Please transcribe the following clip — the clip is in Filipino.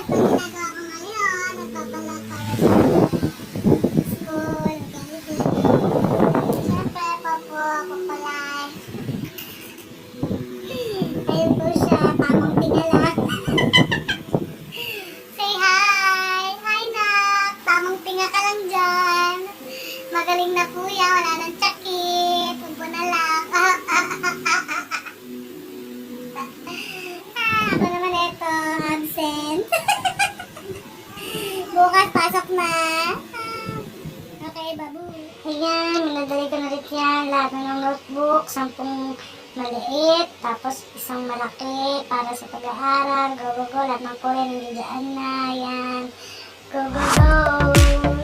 ito ang ginagawa ko ngayon. Nagbabala para sa school. Siyempre, papo ako pala. Ayun po siya, tamang tingala. Say hi! Hi, Nak! Tamang tinga ka lang dyan. Magaling na po yan, wala nang tsakit. Huwag mo na lang. Ako naman ito, absent. Bukas, pasok na. Okay, babu. Ayan, minadali ko na rin yan. Lahat ng notebook, 10 maliit, tapos isang malaki para sa pag-aaral. Go, go, go. Lahat ng kulay nandiyan na. Ayan. Go, go, go.